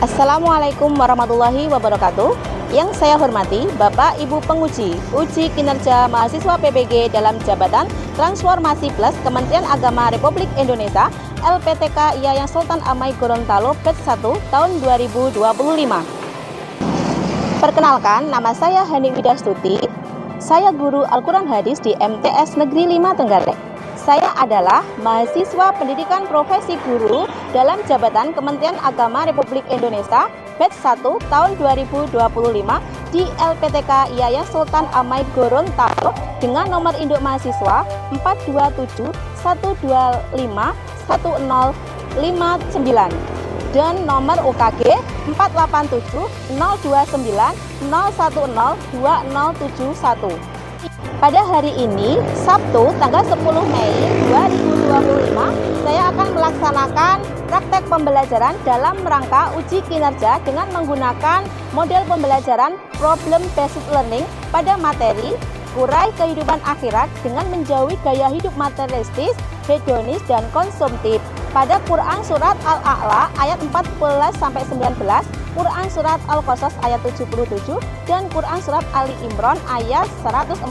Assalamualaikum warahmatullahi wabarakatuh. Yang saya hormati Bapak Ibu penguji uji kinerja mahasiswa PBG dalam jabatan Transformasi Plus Kementerian Agama Republik Indonesia LPTK Yayan Sultan Amai Gorontalo batch 1 tahun 2025. Perkenalkan, nama saya Hani Widastuti. Saya guru Al-Quran Hadis di MTS Negeri 5 Trenggalek. Saya adalah mahasiswa pendidikan profesi guru dalam jabatan Kementerian Agama Republik Indonesia batch 1 tahun 2025 di LPTK Yayan Sultan Amai Gorontalo dengan nomor induk mahasiswa 42712510559 dan nomor UKG 4870290102071. Pada hari ini, Sabtu, tanggal 10 Mei 2025, saya akan melaksanakan praktek pembelajaran dalam rangka uji kinerja dengan menggunakan model pembelajaran Problem Based Learning pada materi Urai Kehidupan Akhirat dengan menjauhi gaya hidup materialistis, hedonis, dan konsumtif pada Quran Surat Al-A'la ayat 14-19, Quran Surat Al-Qasas ayat 77, dan Quran Surat Ali Imran ayat 148,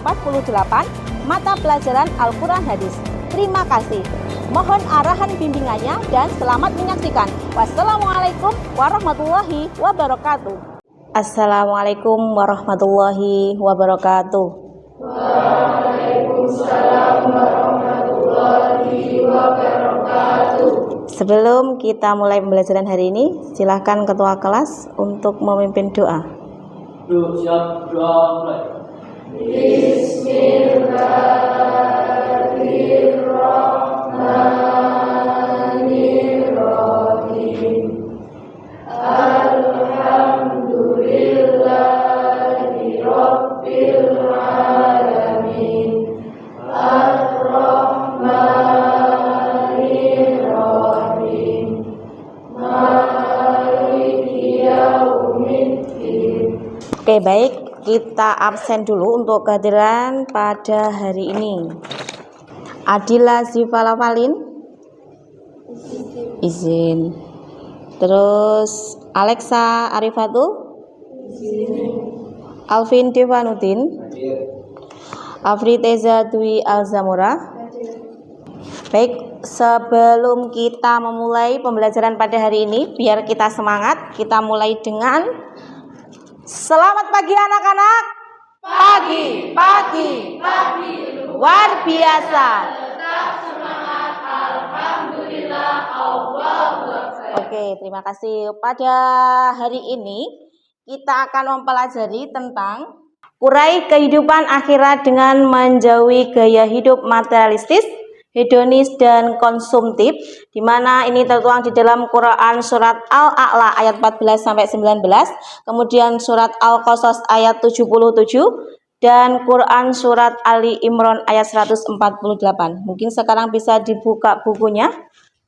mata pelajaran Al-Quran Hadis. Terima kasih. Mohon arahan bimbingannya dan selamat menyaksikan. Wassalamualaikum warahmatullahi wabarakatuh. Assalamualaikum warahmatullahi wabarakatuh. Waalaikumsalam warahmatullahi wabarakatuh. Sebelum kita mulai pembelajaran hari ini, silakan ketua kelas untuk memimpin doa. Siap, doa mulai. Bismillahirrahmanirrahim. Alhamdulillahi Rabbil alamin. Ar-Rahmanir-Rahim. Maliki yaumiddin. Oke, baik, kita absen dulu untuk kehadiran pada hari ini. Adila Zifalafalin izin. Terus Alexa Arifatu Alvin Devanuddin Afri Teza Dwi Alzamura. Baik, sebelum kita memulai pembelajaran pada hari ini, biar kita semangat, kita mulai dengan selamat pagi anak-anak. Pagi, pagi, pagi, luar biasa. Tetap semangat, alhamdulillah, Allahu Akbar. Oke, terima kasih. Pada hari ini kita akan mempelajari tentang urai kehidupan akhirat dengan menjauhi gaya hidup materialistis, hedonis, dan konsumtif, di mana ini tertuang di dalam Quran Surat Al-A'la ayat 14-19, kemudian Surat Al-Qasas ayat 77, dan Quran Surat Ali Imran ayat 148. Mungkin sekarang bisa dibuka bukunya,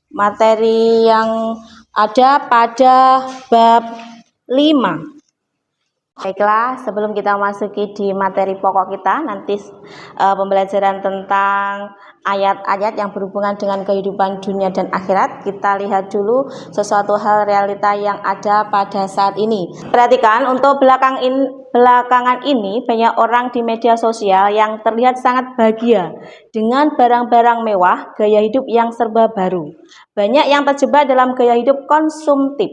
materi yang ada pada bab 5. Baiklah, sebelum kita masuki di materi pokok kita, nanti pembelajaran tentang ayat-ayat yang berhubungan dengan kehidupan dunia dan akhirat, kita lihat dulu sesuatu hal realita yang ada pada saat ini. Perhatikan, untuk belakangan ini banyak orang di media sosial yang terlihat sangat bahagia dengan barang-barang mewah, gaya hidup yang serba baru. Banyak yang terjebak dalam gaya hidup konsumtif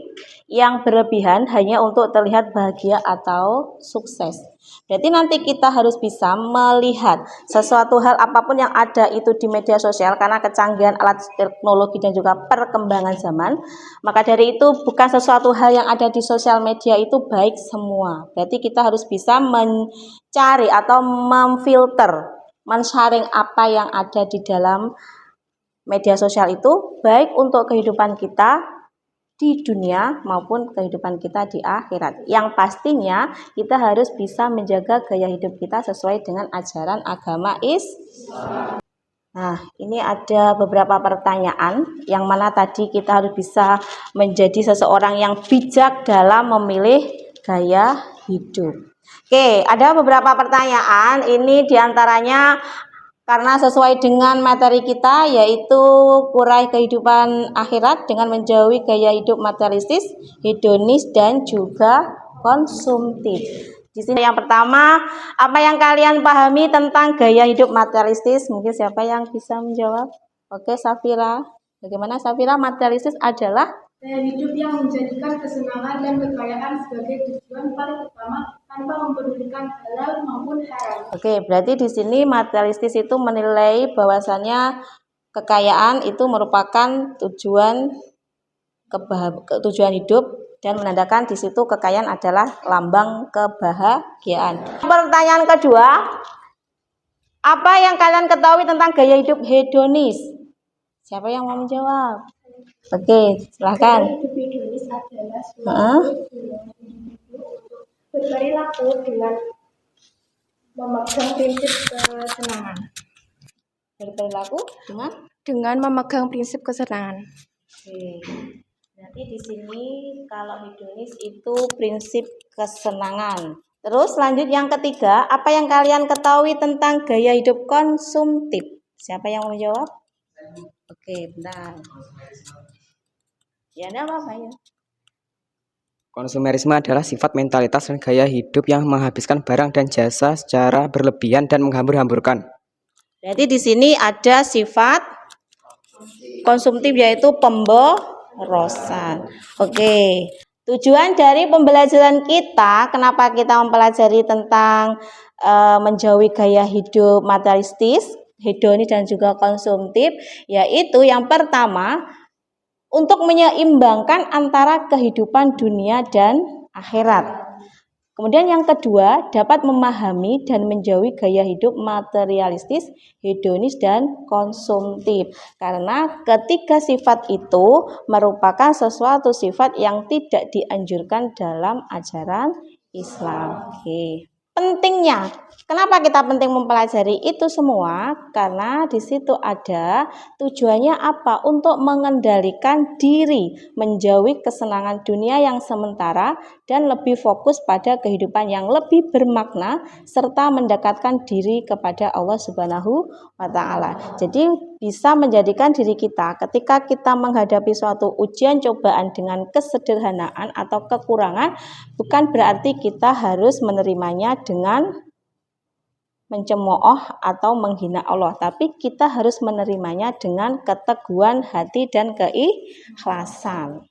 yang berlebihan hanya untuk terlihat bahagia atau sukses. Berarti nanti kita harus bisa melihat sesuatu hal apapun yang ada itu di media sosial, karena kecanggihan alat teknologi dan juga perkembangan zaman. Maka dari itu bukan sesuatu hal yang ada di sosial media itu baik semua. Berarti kita harus bisa mencari atau memfilter, men-sharing apa yang ada di dalam media sosial itu, baik untuk kehidupan kita di dunia maupun kehidupan kita di akhirat. Yang pastinya kita harus bisa menjaga gaya hidup kita sesuai dengan ajaran agama Islam. Nah, ini ada beberapa pertanyaan yang mana tadi kita harus bisa menjadi seseorang yang bijak dalam memilih gaya hidup. Oke, ada beberapa pertanyaan. Ini diantaranya Karena sesuai dengan materi kita yaitu kurai kehidupan akhirat dengan menjauhi gaya hidup materialistis, hedonis dan juga konsumtif. Di sini yang pertama, apa yang kalian pahami tentang gaya hidup materialistis? Mungkin siapa yang bisa menjawab? Oke, Safira. Bagaimana Safira? Materialistis adalah gaya hidup yang menjadikan kesenangan dan kekayaan sebagai tujuan paling utama tanpa mempedulikan halal maupun haram. Oke, berarti di sini materialistis itu menilai bahwasannya kekayaan itu merupakan tujuan hidup dan menandakan di situ kekayaan adalah lambang kebahagiaan. Pertanyaan kedua, apa yang kalian ketahui tentang gaya hidup hedonis? Siapa yang mau menjawab? Oke, silahkan. Gaya hidup hedonis adalah suatu individu untuk berperilaku dengan memegang prinsip kesenangan. Berperilaku Dengan memegang prinsip kesenangan. Oke. Nanti di sini kalau hedonis itu prinsip kesenangan. Terus lanjut yang ketiga, apa yang kalian ketahui tentang gaya hidup konsumtif? Siapa yang mau menjawab? Oke, bentar. Ya, ada apa ya? Konsumerisme adalah sifat mentalitas dan gaya hidup yang menghabiskan barang dan jasa secara berlebihan dan menghambur-hamburkan. Berarti di sini ada sifat konsumtif yaitu pemborosan. Oke. Tujuan dari pembelajaran kita, kenapa kita mempelajari tentang menjauhi gaya hidup materialistis, hedonis dan juga konsumtif, yaitu yang pertama untuk menyeimbangkan antara kehidupan dunia dan akhirat. Kemudian yang kedua, dapat memahami dan menjauhi gaya hidup materialistis, hedonis, dan konsumtif. Karena ketiga sifat itu merupakan sesuatu sifat yang tidak dianjurkan dalam ajaran Islam. Oke. Pentingnya, kenapa kita penting mempelajari itu semua? Karena di situ ada tujuannya apa? Untuk mengendalikan diri, menjauhi kesenangan dunia yang sementara dan lebih fokus pada kehidupan yang lebih bermakna serta mendekatkan diri kepada Allah Subhanahu wa taala. Jadi bisa menjadikan diri kita ketika kita menghadapi suatu ujian cobaan dengan kesederhanaan atau kekurangan, bukan berarti kita harus menerimanya dengan mencemooh atau menghina Allah, tapi kita harus menerimanya dengan keteguhan hati dan keikhlasan.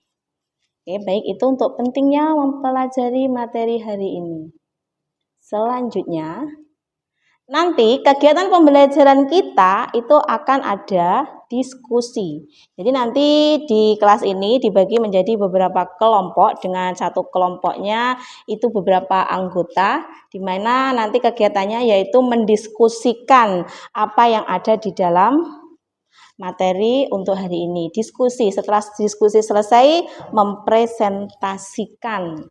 Oke, baik, itu untuk pentingnya mempelajari materi hari ini. Selanjutnya, nanti kegiatan pembelajaran kita itu akan ada diskusi. Jadi nanti di kelas ini dibagi menjadi beberapa kelompok, dengan satu kelompoknya itu beberapa anggota, di mana nanti kegiatannya yaitu mendiskusikan apa yang ada di dalam materi untuk hari ini. Diskusi, setelah diskusi selesai mempresentasikan.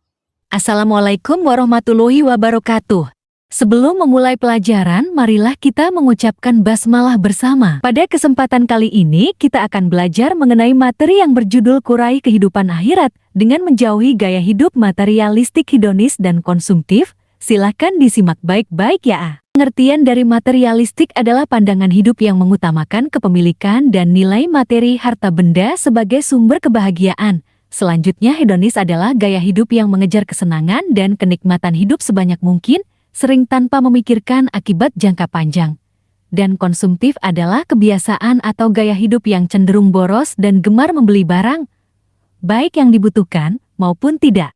Assalamualaikum warahmatullahi wabarakatuh. Sebelum memulai pelajaran, marilah kita mengucapkan basmalah bersama. Pada kesempatan kali ini, kita akan belajar mengenai materi yang berjudul Kurai Kehidupan Akhirat dengan menjauhi gaya hidup materialistik, hedonis, dan konsumtif. Silahkan disimak baik-baik ya. Pengertian dari materialistik adalah pandangan hidup yang mengutamakan kepemilikan dan nilai materi harta benda sebagai sumber kebahagiaan. Selanjutnya, hedonis adalah gaya hidup yang mengejar kesenangan dan kenikmatan hidup sebanyak mungkin, sering tanpa memikirkan akibat jangka panjang. Dan konsumtif adalah kebiasaan atau gaya hidup yang cenderung boros dan gemar membeli barang, baik yang dibutuhkan maupun tidak.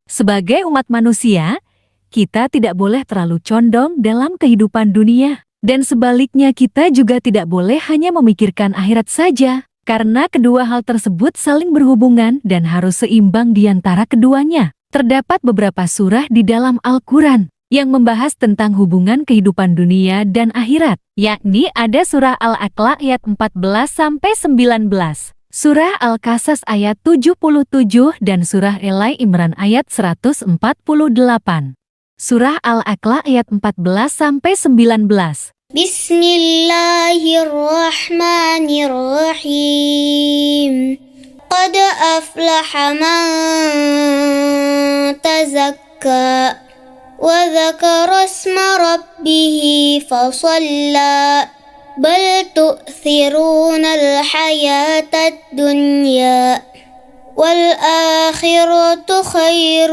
Sebagai umat manusia, kita tidak boleh terlalu condong dalam kehidupan dunia. Dan sebaliknya, kita juga tidak boleh hanya memikirkan akhirat saja, karena kedua hal tersebut saling berhubungan dan harus seimbang di antara keduanya. Terdapat beberapa surah di dalam Al-Quran yang membahas tentang hubungan kehidupan dunia dan akhirat, yakni ada surah Al-Aqla ayat 14-19, surah Al-Qasas ayat 77 dan surah Eli Imran ayat 148. Surah Al-Aqla ayat 14-19. Bismillahirrahmanirrahim. Qad aflaha man tazakka وذكر اسم ربه فصلى بل تؤثرون الحياة الدنيا والآخرة خير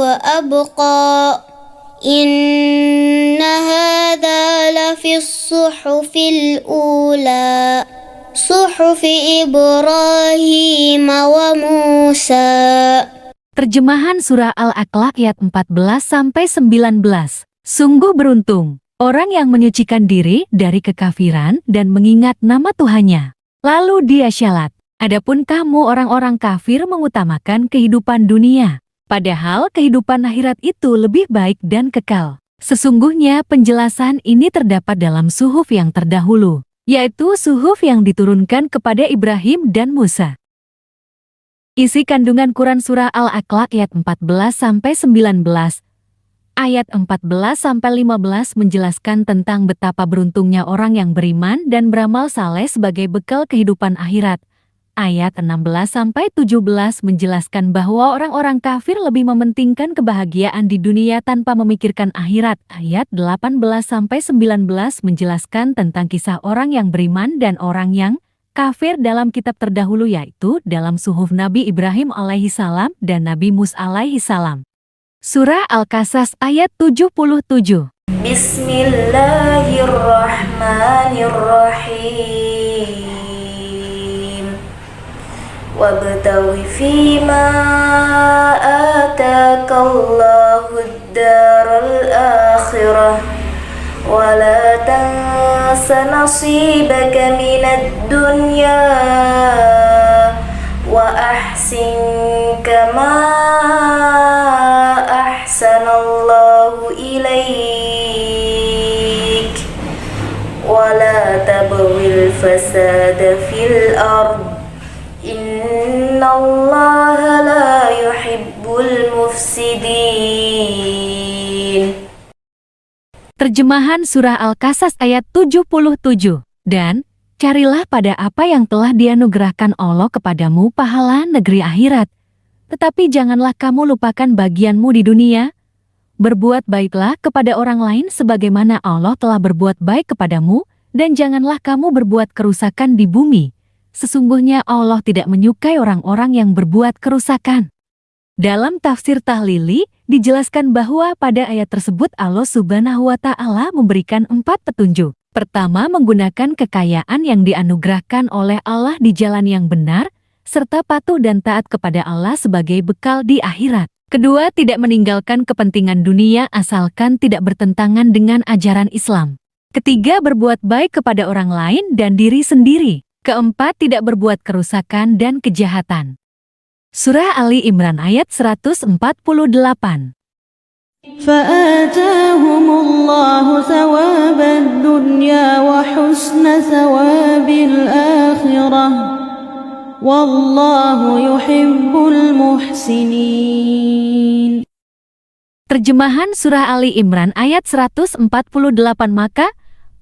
وأبقى إن هذا لفي الصحف الأولى صحف إبراهيم وموسى. Terjemahan surah Al-Aqlaq ayat 14-19. Sungguh beruntung orang yang menyucikan diri dari kekafiran dan mengingat nama Tuhannya. Lalu dia syalat. Adapun kamu orang-orang kafir mengutamakan kehidupan dunia. Padahal kehidupan akhirat itu lebih baik dan kekal. Sesungguhnya penjelasan ini terdapat dalam suhuf yang terdahulu, yaitu suhuf yang diturunkan kepada Ibrahim dan Musa. Isi kandungan Quran Surah Al-Aqlaq ayat 14-19. Ayat 14-15 menjelaskan tentang betapa beruntungnya orang yang beriman dan beramal saleh sebagai bekal kehidupan akhirat. Ayat 16-17 menjelaskan bahwa orang-orang kafir lebih mementingkan kebahagiaan di dunia tanpa memikirkan akhirat. Ayat 18-19 menjelaskan tentang kisah orang yang beriman dan orang yang kafir dalam kitab terdahulu, yaitu dalam suhuf Nabi Ibrahim alaihissalam dan Nabi Musa alaihissalam. Surah Al-Qasas ayat 77. Bismillahirrahmanirrahim. Wabtaghi fima atakallahu ad-daral akhirah wa la tansa nasibaka minad dunya wa ahsin kama ahsanallahu ilaik wa la tabghil fasada fil ard innallaha la yuhibbul mufsidin. Terjemahan surah Al-Qasas ayat 77. Dan carilah pada apa yang telah dianugerahkan Allah kepadamu pahala negeri akhirat. Tetapi janganlah kamu lupakan bagianmu di dunia. Berbuat baiklah kepada orang lain sebagaimana Allah telah berbuat baik kepadamu, dan janganlah kamu berbuat kerusakan di bumi. Sesungguhnya Allah tidak menyukai orang-orang yang berbuat kerusakan. Dalam tafsir Tahlili, dijelaskan bahwa pada ayat tersebut Allah Subhanahu wa Ta'ala memberikan 4 petunjuk. Pertama, menggunakan kekayaan yang dianugerahkan oleh Allah di jalan yang benar, serta patuh dan taat kepada Allah sebagai bekal di akhirat. Kedua, tidak meninggalkan kepentingan dunia asalkan tidak bertentangan dengan ajaran Islam. Ketiga, berbuat baik kepada orang lain dan diri sendiri. Keempat, tidak berbuat kerusakan dan kejahatan. Surah Ali Imran ayat 148. فآتاهم الله ثواب الدنيا وحسن ثواب الآخرة والله يحب المحسنين. Terjemahan surah Ali Imran ayat 148. Maka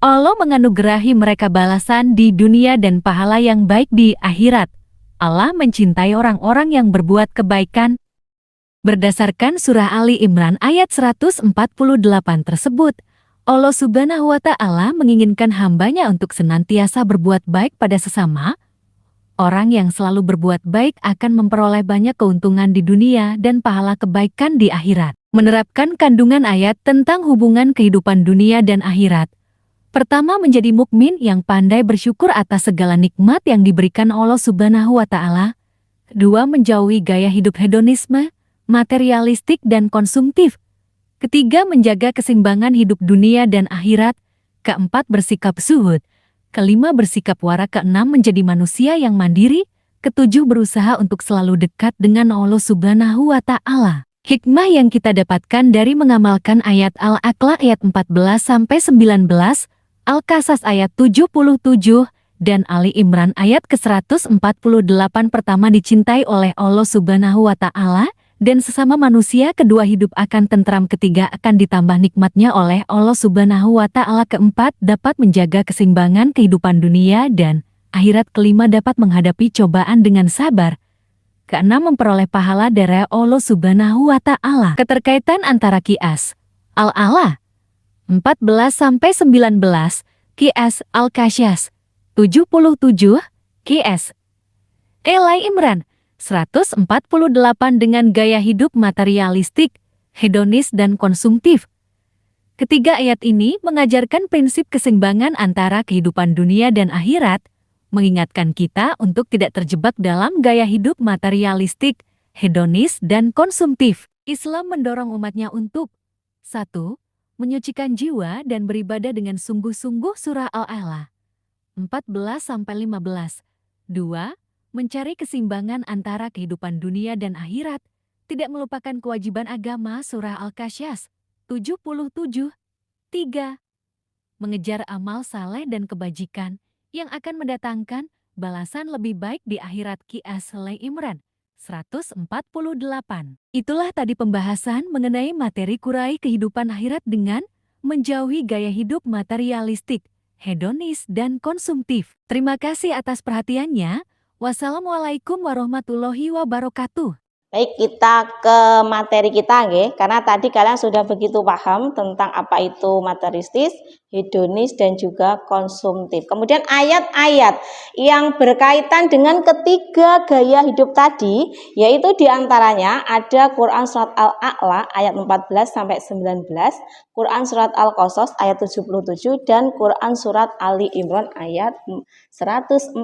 Allah menganugerahi mereka balasan di dunia dan pahala yang baik di akhirat. Allah mencintai orang-orang yang berbuat kebaikan. Berdasarkan surah Ali Imran ayat 148 tersebut, Allah Subhanahu wa Ta'ala menginginkan hambanya untuk senantiasa berbuat baik pada sesama. Orang yang selalu berbuat baik akan memperoleh banyak keuntungan di dunia dan pahala kebaikan di akhirat. Menerapkan kandungan ayat tentang hubungan kehidupan dunia dan akhirat. Pertama, menjadi mukmin yang pandai bersyukur atas segala nikmat yang diberikan Allah Subhanahu wa Ta'ala. Dua, menjauhi gaya hidup hedonisme, materialistik dan konsumtif. Ketiga, menjaga keseimbangan hidup dunia dan akhirat. Keempat, bersikap zuhud. Kelima, bersikap wara. Keenam, menjadi manusia yang mandiri. Ketujuh, berusaha untuk selalu dekat dengan Allah Subhanahu wa Ta'ala. Hikmah yang kita dapatkan dari mengamalkan ayat Al-Aqlaq ayat 14-19, Al-Qasas ayat 77, dan Ali Imran ayat ke-148. Pertama, dicintai oleh Allah Subhanahu wa Ta'ala, dan sesama manusia. Kedua, hidup akan tentram. Ketiga, akan ditambah nikmatnya oleh Allah Subhanahu wa Ta'ala. Keempat, dapat menjaga keseimbangan kehidupan dunia dan akhirat. Kelima, dapat menghadapi cobaan dengan sabar. keenam memperoleh pahala dari Allah Subhanahu wa Ta'ala. Keterkaitan antara Qiyas Al-A'la 14-19, Qiyas Al-Kasyas 77, Qiyas Ali Imran 148 dengan gaya hidup materialistik, hedonis dan konsumtif. Ketiga ayat ini mengajarkan prinsip keseimbangan antara kehidupan dunia dan akhirat, mengingatkan kita untuk tidak terjebak dalam gaya hidup materialistik, hedonis, dan konsumtif. Islam mendorong umatnya untuk 1. Menyucikan jiwa dan beribadah dengan sungguh-sungguh surah Al-A'la 14-15. 2. Mencari keseimbangan antara kehidupan dunia dan akhirat, tidak melupakan kewajiban agama surah Al-Kasyas 77. 3. Mengejar amal saleh dan kebajikan yang akan mendatangkan balasan lebih baik di akhirat Qiyas Ali Imran 148. Itulah tadi pembahasan mengenai materi kurai kehidupan akhirat dengan menjauhi gaya hidup materialistik, hedonis, dan konsumtif. Terima kasih atas perhatiannya. Wassalamualaikum warahmatullahi wabarakatuh. Baik, kita ke materi kita nggih, karena tadi kalian sudah begitu paham tentang apa itu materialistis, hedonis dan juga konsumtif. Kemudian ayat-ayat yang berkaitan dengan ketiga gaya hidup tadi, yaitu diantaranya ada Quran surat Al-A'la ayat 14 sampai 19, Quran surat Al-Qasas ayat 77 dan Quran surat Ali Imran ayat 148.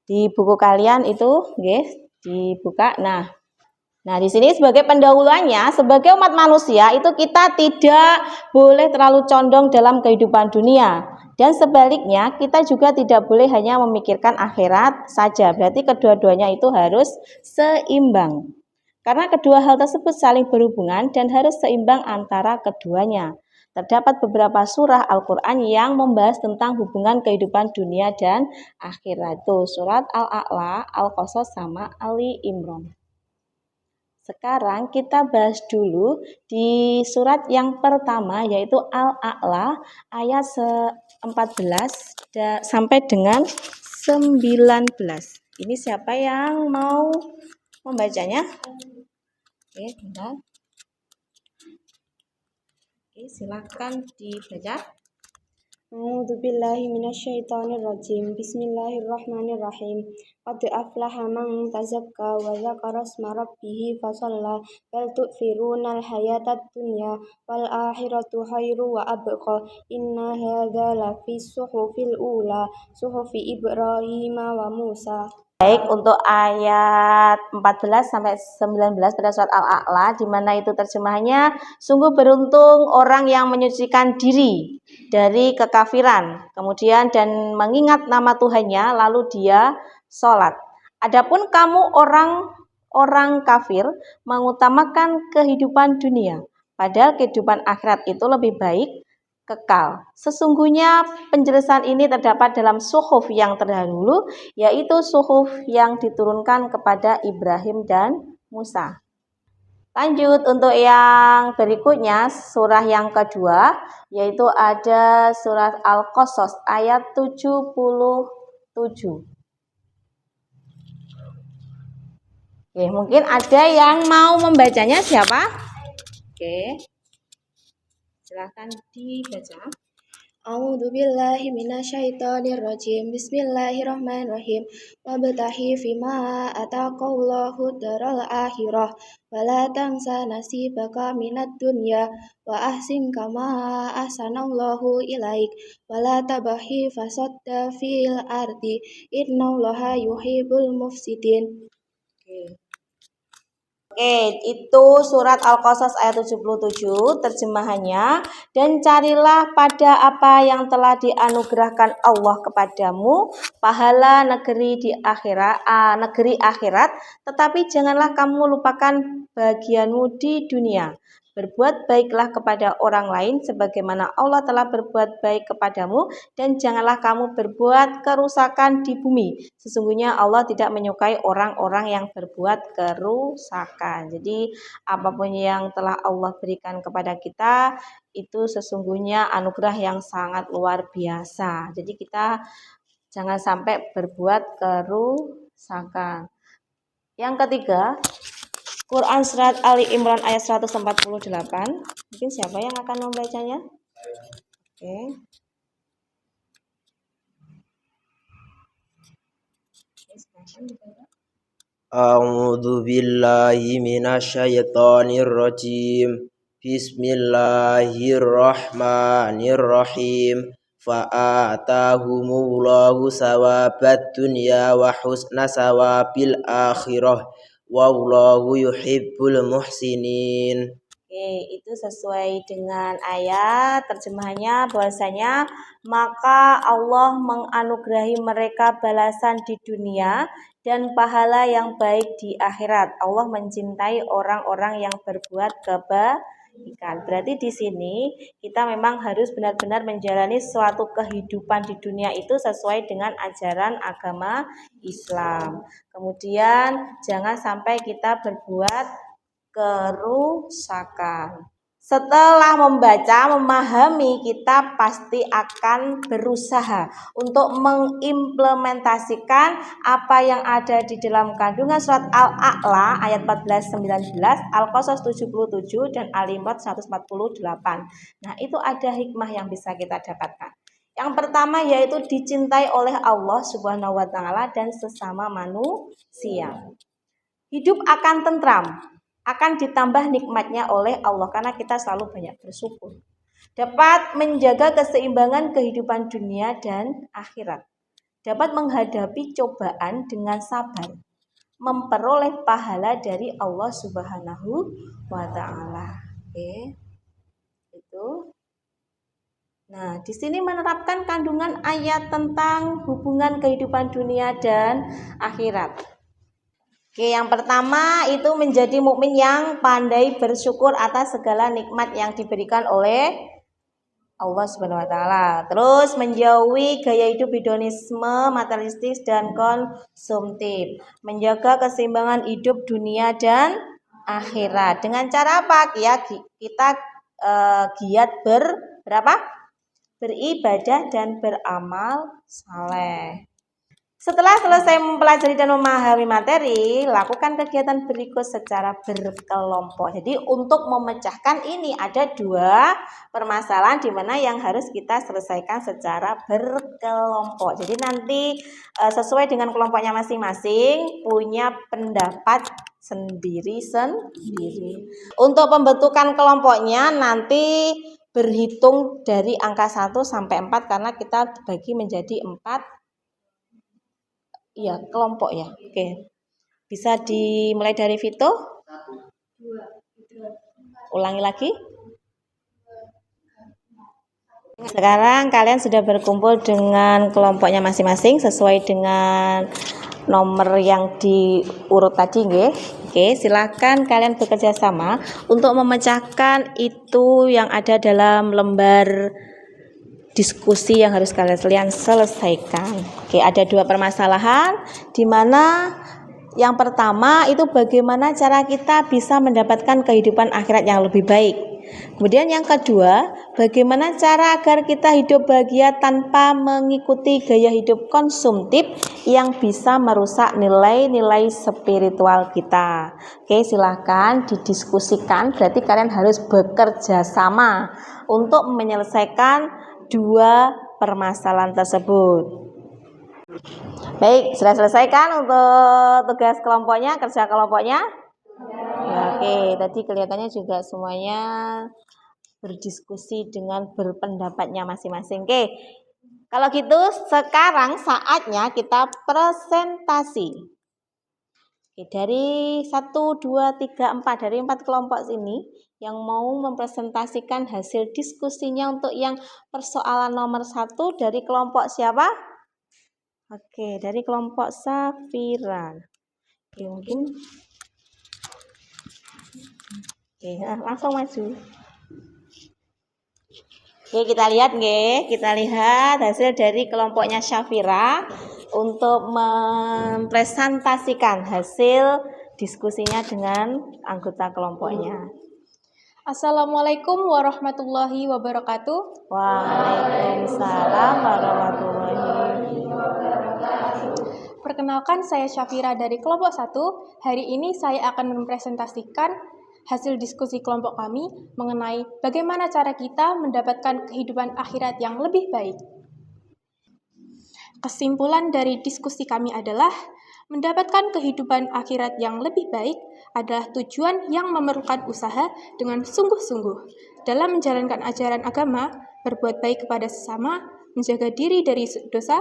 Di buku kalian itu nggih dibuka. Nah, di sini sebagai pendahuluannya, sebagai umat manusia itu kita tidak boleh terlalu condong dalam kehidupan dunia. Dan sebaliknya, kita juga tidak boleh hanya memikirkan akhirat saja. Berarti kedua-duanya itu harus seimbang. Karena kedua hal tersebut saling berhubungan dan harus seimbang antara keduanya. Terdapat beberapa surah Al-Quran yang membahas tentang hubungan kehidupan dunia dan akhirat. Itu surat Al-A'la, Al-Qasas, sama Ali Imran. Sekarang kita bahas dulu di surat yang pertama, yaitu Al-A'la ayat 14 sampai dengan 19. Ini siapa yang mau membacanya? Oke, bentar. Oke, silakan dibaca. A'udzubillahi minasyaitonirrajim. Bismillahirrahmanirrahim. Qad aflaha man tazakka wa dzakara isma rabbih fasalla. Bal tu'thirunal hayatad dunya wal akhiratu khairu wa abqa. Inna hadza lafis suhufil ula, suhufi Ibrahim wa Musa. Baik, untuk ayat 14 sampai 19 pada surat Al-A'la, di mana itu terjemahannya, sungguh beruntung orang yang menyucikan diri dari kekafiran, kemudian dan mengingat nama Tuhannya, lalu dia sholat. Adapun kamu orang kafir mengutamakan kehidupan dunia, padahal kehidupan akhirat itu lebih baik, kekal. Sesungguhnya penjelasan ini terdapat dalam suhuf yang terdahulu, yaitu suhuf yang diturunkan kepada Ibrahim dan Musa. Lanjut untuk yang berikutnya, surah yang kedua, yaitu ada surat Al-Qasas ayat 77. Oke, mungkin ada yang mau membacanya, siapa? Oke. Silahkan dibaca. A'udzubillahi minasyaitonirrajim. Bismillahirrahmanirrahim. Wabtaghi fima ataqallahu daral akhirah wa la tansa nasibaka minad dunya wa ahsin kama ahsanallahu ilaik wa la tabghi fasadda fil ardi innallaha yuhibbul mufsidin. Oke, itu surat Al-Qasas ayat 77 terjemahannya. Dan carilah pada apa yang telah dianugerahkan Allah kepadamu, pahala negeri akhirat, tetapi janganlah kamu lupakan bagianmu di dunia. Berbuat baiklah kepada orang lain sebagaimana Allah telah berbuat baik kepadamu, dan janganlah kamu berbuat kerusakan di bumi. Sesungguhnya Allah tidak menyukai orang-orang yang berbuat kerusakan. Jadi apapun yang telah Allah berikan kepada kita itu sesungguhnya anugerah yang sangat luar biasa. Jadi kita jangan sampai berbuat kerusakan. Yang ketiga, Quran Surat Ali Imran ayat 148. Mungkin siapa yang akan membacanya? Oke. A'udzu billahi minasyaitonir rajim. Bismillahirrahmanirrahim. Fa'atahumullahu sawabat dunya wa husna sawabil akhirah. Wallahu yuhibbul muhsinin. Oke, itu sesuai dengan ayat terjemahannya bahwasanya maka Allah menganugerahi mereka balasan di dunia dan pahala yang baik di akhirat. Allah mencintai orang-orang yang berbuat kebaikan. Berarti di sini kita memang harus benar-benar menjalani suatu kehidupan di dunia itu sesuai dengan ajaran agama Islam. Kemudian jangan sampai kita berbuat kerusakan. Setelah membaca, memahami, kita pasti akan berusaha untuk mengimplementasikan apa yang ada di dalam kandungan surat Al-A'la ayat 14-19, Al-Qasas 77 dan Al-Imran 148. Nah, itu ada hikmah yang bisa kita dapatkan. Yang pertama yaitu dicintai oleh Allah Subhanahu wa taala dan sesama manusia. Hidup akan tentram, akan ditambah nikmatnya oleh Allah karena kita selalu banyak bersyukur. Dapat menjaga keseimbangan kehidupan dunia dan akhirat. Dapat menghadapi cobaan dengan sabar. Memperoleh pahala dari Allah Subhanahu wa taala. Oke. Itu. Nah, di sini menerapkan kandungan ayat tentang hubungan kehidupan dunia dan akhirat. Oke, yang pertama itu menjadi mukmin yang pandai bersyukur atas segala nikmat yang diberikan oleh Allah Subhanahu wa taala. Terus menjauhi gaya hidup hedonisme, materialistis dan konsumtif. Menjaga keseimbangan hidup dunia dan akhirat. Dengan cara apa? Ya, kita giat beribadah dan beramal saleh. Setelah selesai mempelajari dan memahami materi, lakukan kegiatan berikut secara berkelompok. Jadi untuk memecahkan ini ada 2 permasalahan di mana yang harus kita selesaikan secara berkelompok. Jadi nanti sesuai dengan kelompoknya masing-masing punya pendapat sendiri-sendiri. Untuk pembentukan kelompoknya nanti berhitung dari angka 1 sampai 4 karena kita bagi menjadi 4 kelompok ya. Oke. Bisa dimulai dari Vito? 1, 2, 3, 4. Ulangi lagi. Sekarang kalian sudah berkumpul dengan kelompoknya masing-masing sesuai dengan nomor yang diurut tadi nggih. Oke, silakan kalian bekerja sama untuk memecahkan itu yang ada dalam lembar diskusi yang harus kalian selesaikan. Oke, ada 2 permasalahan di mana yang pertama itu bagaimana cara kita bisa mendapatkan kehidupan akhirat yang lebih baik. Kemudian yang kedua, bagaimana cara agar kita hidup bahagia tanpa mengikuti gaya hidup konsumtif yang bisa merusak nilai-nilai spiritual kita. Oke, silahkan didiskusikan. Berarti kalian harus bekerja sama untuk menyelesaikan 2 permasalahan tersebut. Baik, sudah selesaikan untuk tugas kelompoknya, kerja kelompoknya? Ya, oke, tadi kelihatannya juga semuanya berdiskusi dengan berpendapatnya masing-masing. Oke, kalau gitu sekarang saatnya kita presentasi. Oke, dari 1, 2, 3, 4 dari 4 kelompok ini yang mau mempresentasikan hasil diskusinya untuk yang persoalan nomor 1 dari kelompok siapa? Oke, dari kelompok Safira. Oke, mungkin. Oke, langsung maju. Oke, kita lihat nggih. Kita lihat hasil dari kelompoknya Syafira untuk mempresentasikan hasil diskusinya dengan anggota kelompoknya. Assalamualaikum warahmatullahi wabarakatuh. Waalaikumsalam warahmatullahi wabarakatuh. Perkenalkan, saya Syafira dari kelompok 1. Hari ini saya akan mempresentasikan hasil diskusi kelompok kami mengenai bagaimana cara kita mendapatkan kehidupan akhirat yang lebih baik. Kesimpulan dari diskusi kami adalah mendapatkan kehidupan akhirat yang lebih baik adalah tujuan yang memerlukan usaha dengan sungguh-sungguh dalam menjalankan ajaran agama, berbuat baik kepada sesama, menjaga diri dari dosa,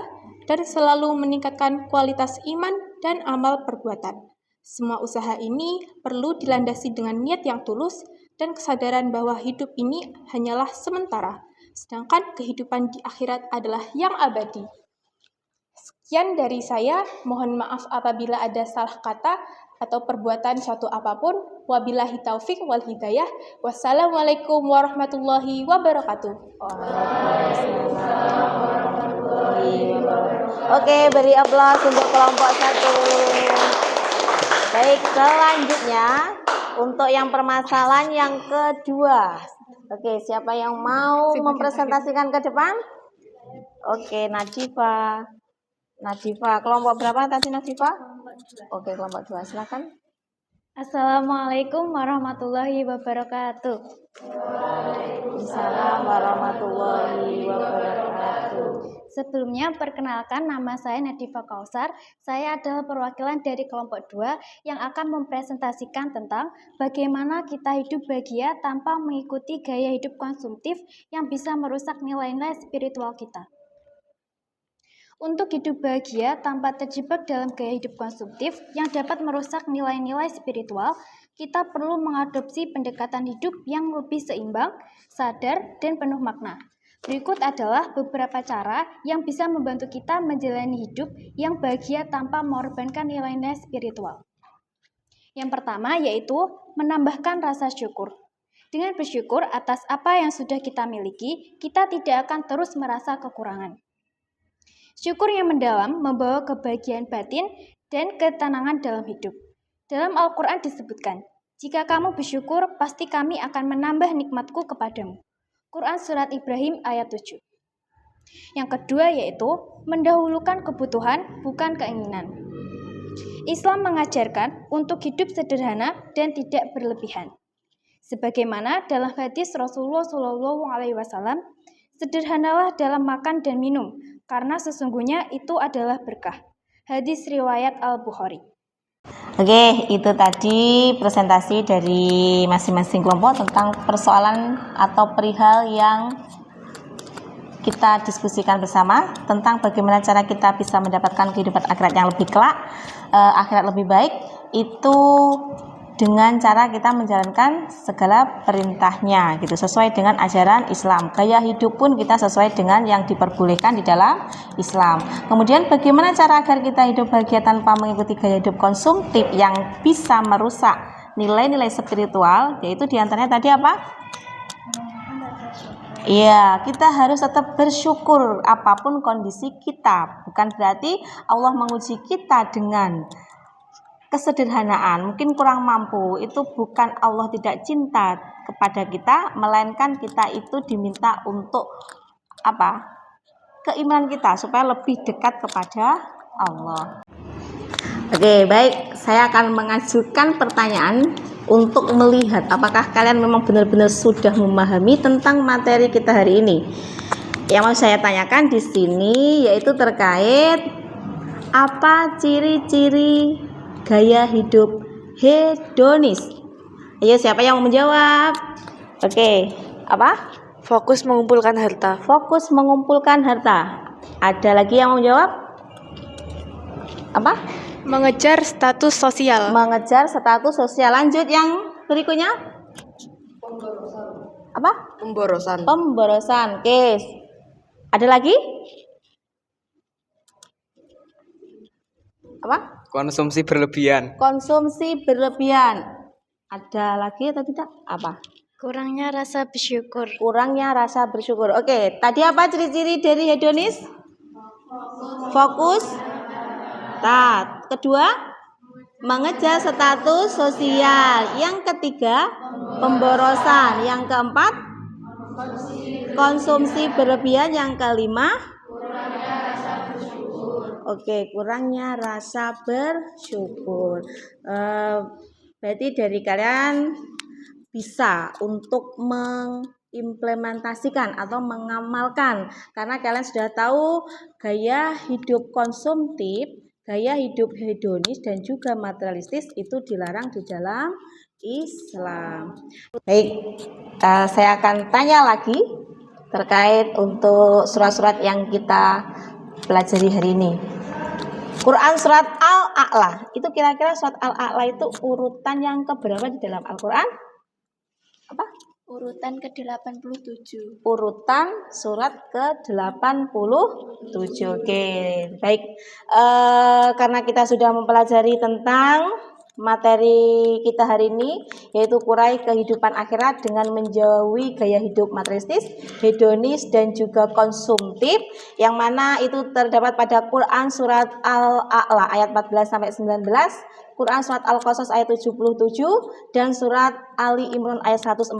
dan selalu meningkatkan kualitas iman dan amal perbuatan. Semua usaha ini perlu dilandasi dengan niat yang tulus dan kesadaran bahwa hidup ini hanyalah sementara, sedangkan kehidupan di akhirat adalah yang abadi. Sekian dari saya, mohon maaf apabila ada salah kata atau perbuatan suatu apapun. Wabillahi taufik wal hidayah. Wassalamualaikum warahmatullahi wabarakatuh. Oke, beri aplaus untuk kelompok 1. Baik, selanjutnya untuk yang permasalahan yang kedua. Oke, siapa yang mau mempresentasikan ke depan? Oke, Nadifa. Kelompok berapa tadi Nadifa? Oke, kelompok 2, silakan. Assalamualaikum warahmatullahi wabarakatuh. Waalaikumsalam warahmatullahi wabarakatuh. Sebelumnya, perkenalkan, nama saya Nadifa Kausar. Saya adalah perwakilan dari kelompok 2 yang akan mempresentasikan tentang bagaimana kita hidup bahagia tanpa mengikuti gaya hidup konsumtif yang bisa merusak nilai-nilai spiritual kita. Untuk hidup bahagia tanpa terjebak dalam gaya hidup konsumtif yang dapat merusak nilai-nilai spiritual, kita perlu mengadopsi pendekatan hidup yang lebih seimbang, sadar, dan penuh makna. Berikut adalah beberapa cara yang bisa membantu kita menjalani hidup yang bahagia tanpa mengorbankan nilai-nilai spiritual. Yang pertama yaitu menambahkan rasa syukur. Dengan bersyukur atas apa yang sudah kita miliki, kita tidak akan terus merasa kekurangan. Syukur yang mendalam membawa kebahagiaan batin dan ketenangan dalam hidup. Dalam Al-Quran disebutkan, jika kamu bersyukur, pasti kami akan menambah nikmatku kepadamu. Quran Surat Ibrahim ayat 7. Yang kedua yaitu mendahulukan kebutuhan, bukan keinginan. Islam mengajarkan untuk hidup sederhana dan tidak berlebihan. Sebagaimana dalam hadis Rasulullah SAW, sederhanalah dalam makan dan minum, karena sesungguhnya itu adalah berkah. Hadis riwayat Al-Bukhari. Oke, itu tadi presentasi dari masing-masing kelompok tentang persoalan atau perihal yang kita diskusikan bersama tentang bagaimana cara kita bisa mendapatkan kehidupan akhirat yang lebih kelak, akhirat lebih baik, itu dengan cara kita menjalankan segala perintahnya gitu, sesuai dengan ajaran Islam. Gaya hidup pun kita sesuai dengan yang diperbolehkan di dalam Islam. Kemudian bagaimana cara agar kita hidup bahagia tanpa mengikuti gaya hidup konsumtif yang bisa merusak nilai-nilai spiritual, yaitu diantaranya tadi apa? Iya, kita harus tetap bersyukur apapun kondisi kita. Bukan berarti Allah menguji kita dengan kesederhanaan, mungkin kurang mampu, itu bukan Allah tidak cinta kepada kita, melainkan kita itu diminta untuk apa? Keimanan kita supaya lebih dekat kepada Allah. Oke, baik, saya akan mengajukan pertanyaan untuk melihat apakah kalian memang benar-benar sudah memahami tentang materi kita hari ini. Yang mau saya tanyakan di sini yaitu terkait apa ciri-ciri gaya hidup hedonis. Ayo, siapa yang mau menjawab? Oke, apa? Fokus mengumpulkan harta. Fokus mengumpulkan harta. Ada lagi yang mau menjawab? Apa? Mengejar status sosial. Mengejar status sosial. Lanjut yang berikutnya. Apa? Pemborosan. Pemborosan. Oke. Ada lagi? Apa? Konsumsi berlebihan. Konsumsi berlebihan. Ada lagi atau tidak? Apa? Kurangnya rasa bersyukur. Kurangnya rasa bersyukur. Oke, tadi apa ciri-ciri dari hedonis? Fokus. Kedua, mengejar status sosial. Yang ketiga, pemborosan. Yang keempat, konsumsi berlebihan. Yang kelima, Oke, kurangnya rasa bersyukur. Berarti dari kalian bisa untuk mengimplementasikan atau mengamalkan, karena kalian sudah tahu gaya hidup konsumtif, gaya hidup hedonis dan juga materialistis itu dilarang di dalam Islam. Baik, saya akan tanya lagi terkait untuk surat-surat yang kita pelajari hari ini. Quran surat Al-A'la, itu kira-kira surat Al-A'la itu urutan yang keberapa di dalam Al-Quran? Apa? Urutan ke-87. Urutan surat ke-87. Oke, baik. Karena kita sudah mempelajari tentang materi kita hari ini, yaitu kurai kehidupan akhirat dengan menjauhi gaya hidup materialistis, hedonis dan juga konsumtif, yang mana itu terdapat pada Quran surat Al-A'la ayat 14 sampai 19, Quran surat Al-Qasas ayat 77 dan surat Ali Imran ayat 148.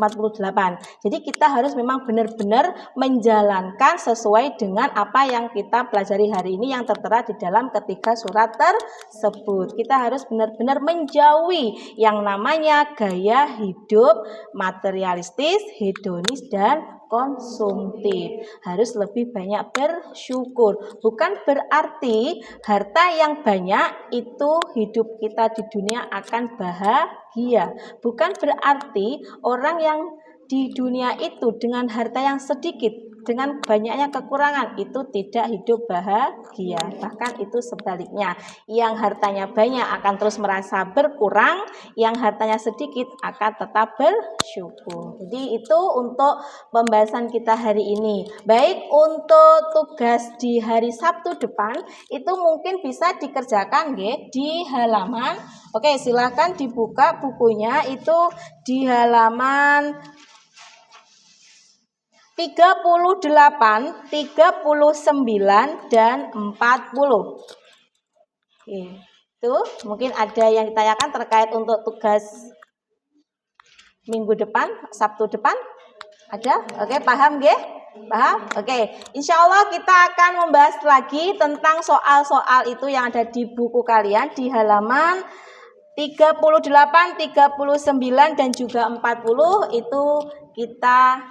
Jadi kita harus memang benar-benar menjalankan sesuai dengan apa yang kita pelajari hari ini yang tertera di dalam ketiga surat tersebut. Kita harus benar-benar menjauhi yang namanya gaya hidup materialistis, hedonis dan konsumtif. Harus lebih banyak bersyukur. Bukan berarti harta yang banyak itu hidup kita di dunia akan bahagia. Bukan berarti orang yang di dunia itu dengan harta yang sedikit, dengan banyaknya kekurangan itu tidak hidup bahagia. Bahkan itu sebaliknya, yang hartanya banyak akan terus merasa berkurang, yang hartanya sedikit akan tetap bersyukur. Jadi itu untuk pembahasan kita hari ini. Baik, untuk tugas di hari Sabtu depan itu mungkin bisa dikerjakan di halaman. Oke, silakan dibuka bukunya, itu di halaman 38, 39 dan 40. Oke, itu mungkin ada yang ditanyakan terkait untuk tugas minggu depan, Sabtu depan. Ada? Oke, paham nggih? Paham? Oke, insya Allah kita akan membahas lagi tentang soal-soal itu yang ada di buku kalian di halaman 38, 39 dan juga 40. Itu kita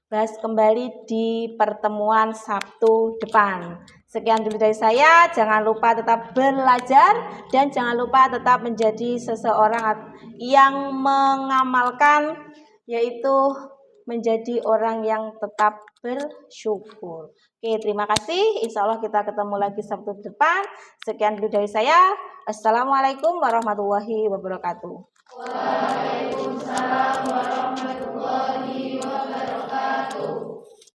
bahas kembali di pertemuan Sabtu depan. Sekian dulu dari saya, jangan lupa tetap belajar dan jangan lupa tetap menjadi seseorang yang mengamalkan, yaitu menjadi orang yang tetap bersyukur. Oke, terima kasih. Insya Allah kita ketemu lagi Sabtu depan. Sekian dulu dari saya. Assalamualaikum warahmatullahi wabarakatuh. Waalaikumsalam warahmatullahi wabarakatuh.